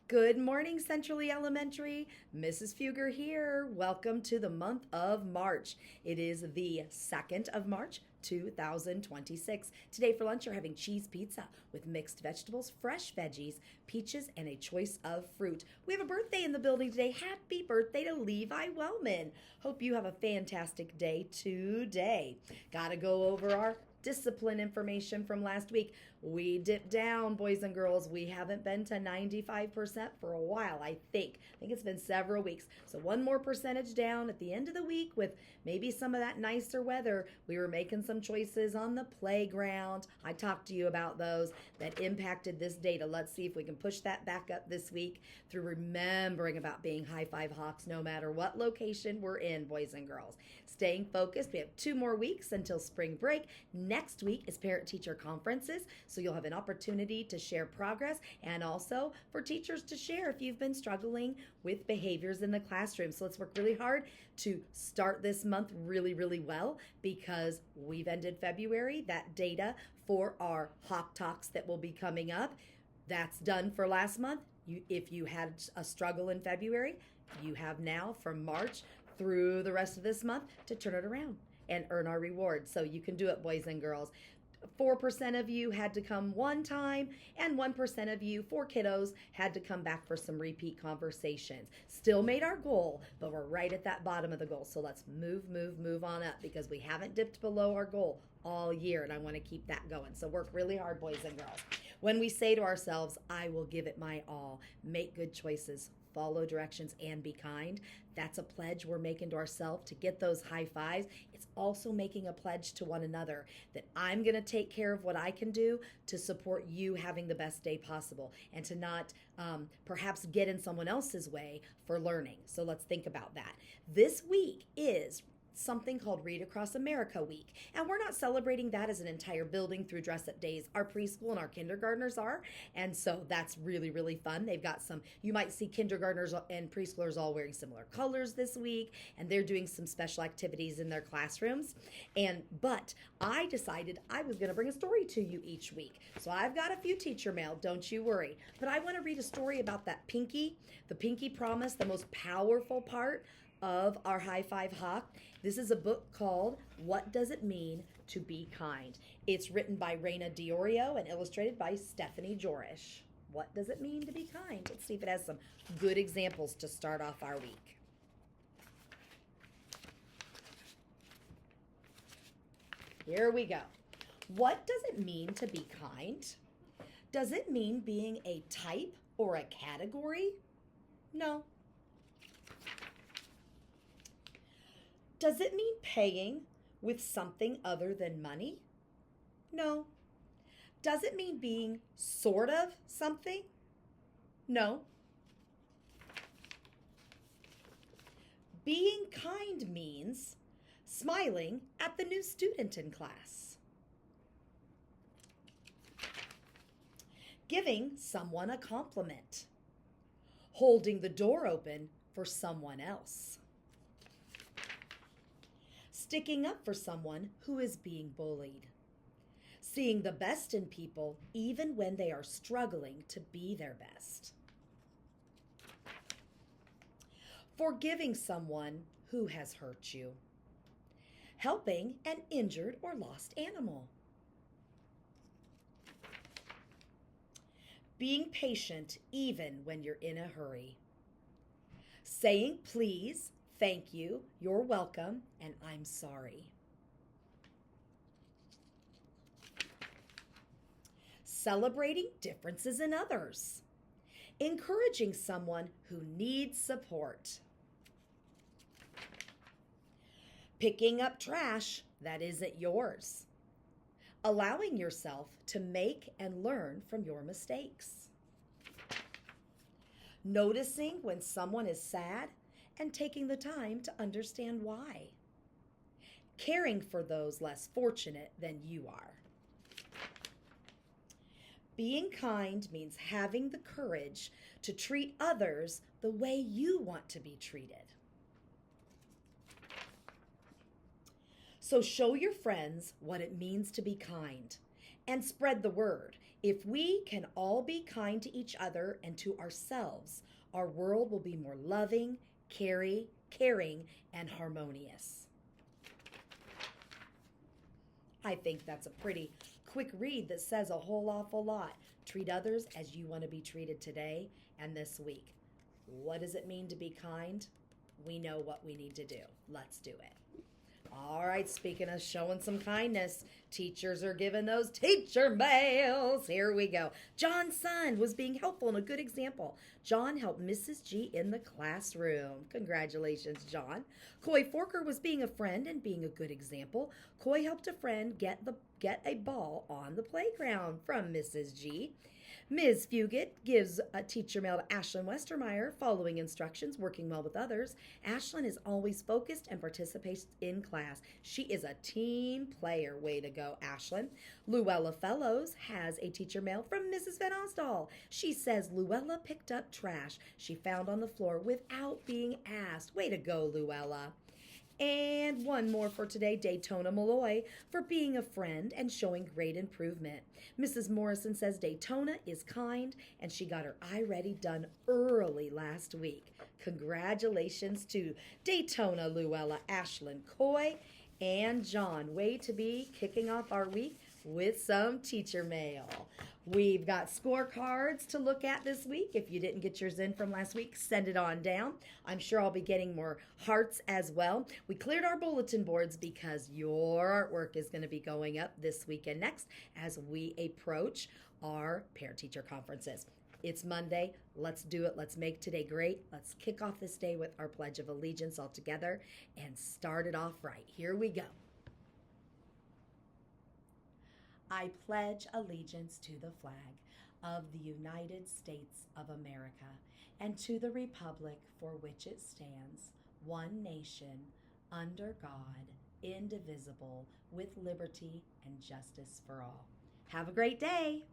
Good morning, Centrally Elementary. Mrs. Fugger here. Welcome to the month of March. It is the 2nd of March, 2026. Today for lunch, you're having cheese pizza with mixed vegetables, fresh veggies, peaches, and a choice of fruit. We have a birthday in the building today. Happy birthday to Levi Wellman. Hope you have a fantastic day today. Gotta go over our discipline information from last week. We dipped down, boys and girls. We haven't been to 95% for a while, I think. I think it's been several weeks. So one more percentage down at the end of the week with maybe some of that nicer weather. We were making some choices on the playground. I talked to you about those that impacted this data. Let's see if we can push that back up this week through remembering about being high five hawks no matter what location we're in, boys and girls. Staying focused. We have 2 more weeks until spring break. Next week is parent-teacher conferences, so you'll have an opportunity to share progress and also for teachers to share if you've been struggling with behaviors in the classroom. So let's work really hard to start this month really, really well because we've ended February. That data for our Hawk Talks that will be coming up, that's done for last month. If you had a struggle in February, you have now from March through the rest of this month to turn it around and earn our reward. So you can do it, boys and girls. 4% of you had to come one time, and 1% of you, 4 kiddos, had to come back for some repeat conversations. Still made our goal, but we're right at that bottom of the goal. So let's move on up because we haven't dipped below our goal all year, and I want to keep that going. So work really hard, boys and girls. When we say to ourselves, I will give it my all, make good choices, follow directions, and be kind, that's a pledge we're making to ourselves to get those high fives. It's also making a pledge to one another that I'm going to take care of what I can do to support you having the best day possible and to not perhaps get in someone else's way for learning. So let's think about that. This week is something called Read Across America Week. And we're not celebrating that as an entire building through dress up days. Our preschool and our kindergartners are. And so that's really, really fun. They've got some, you might see kindergartners and preschoolers all wearing similar colors this week, and they're doing some special activities in their classrooms. But I decided I was going to bring a story to you each week. So I've got a few teacher mail, don't you worry. But I want to read a story about that Pinky, the Pinky Promise, the most powerful part of our High Five Hawk. This is a book called What Does It Mean to Be Kind? It's written by Raina Diorio and illustrated by Stephanie Jorish. What does it mean to be kind? Let's see if it has some good examples to start off our week. Here we go. What does it mean to be kind? Does it mean being a type or a category? No. Does it mean paying with something other than money? No. Does it mean being sort of something? No. Being kind means smiling at the new student in class. Giving someone a compliment. Holding the door open for someone else. Sticking up for someone who is being bullied. Seeing the best in people even when they are struggling to be their best. Forgiving someone who has hurt you. Helping an injured or lost animal. Being patient even when you're in a hurry. Saying please, thank you, you're welcome, and I'm sorry. Celebrating differences in others. Encouraging someone who needs support. Picking up trash that isn't yours. Allowing yourself to make and learn from your mistakes. Noticing when someone is sad and taking the time to understand why. Caring for those less fortunate than you are. Being kind means having the courage to treat others the way you want to be treated. So show your friends what it means to be kind and spread the word. If we can all be kind to each other and to ourselves, our world will be more loving, caring, and harmonious. I think that's a pretty quick read that says a whole awful lot. Treat others as you want to be treated today and this week. What does it mean to be kind? We know what we need to do. Let's do it. All right, speaking of showing some kindness, teachers are giving those teacher mails. Here we go. John's son was being helpful and a good example. John helped Mrs. G in the classroom. Congratulations, John. Coy Forker was being a friend and being a good example. Coy helped a friend get a ball on the playground from Mrs. G. Ms. Fugit gives a teacher mail to Ashlyn Westermeyer, following instructions, working well with others. Ashlyn is always focused and participates in class. She is a team player. Way to go, Ashlyn. Luella Fellows has a teacher mail from Mrs. Van Osdal. She says Luella picked up trash she found on the floor without being asked. Way to go, Luella. And one more for today, Daytona Malloy, for being a friend and showing great improvement. Mrs. Morrison says Daytona is kind and she got her eye ready done early last week. Congratulations to Daytona, Luella, Ashlyn, Coy, and John. Way to be kicking off our week with some teacher mail. We've got scorecards to look at this week. If you didn't get yours in from last week, send it on down. I'm sure I'll be getting more hearts as well. We cleared our bulletin boards because your artwork is going to be going up this week and next as we approach our parent-teacher conferences. It's Monday. Let's do it. Let's make today great. Let's kick off this day with our Pledge of Allegiance all together and start it off right. Here we go. I pledge allegiance to the flag of the United States of America and to the republic for which it stands, one nation, under God, indivisible, with liberty and justice for all. Have a great day.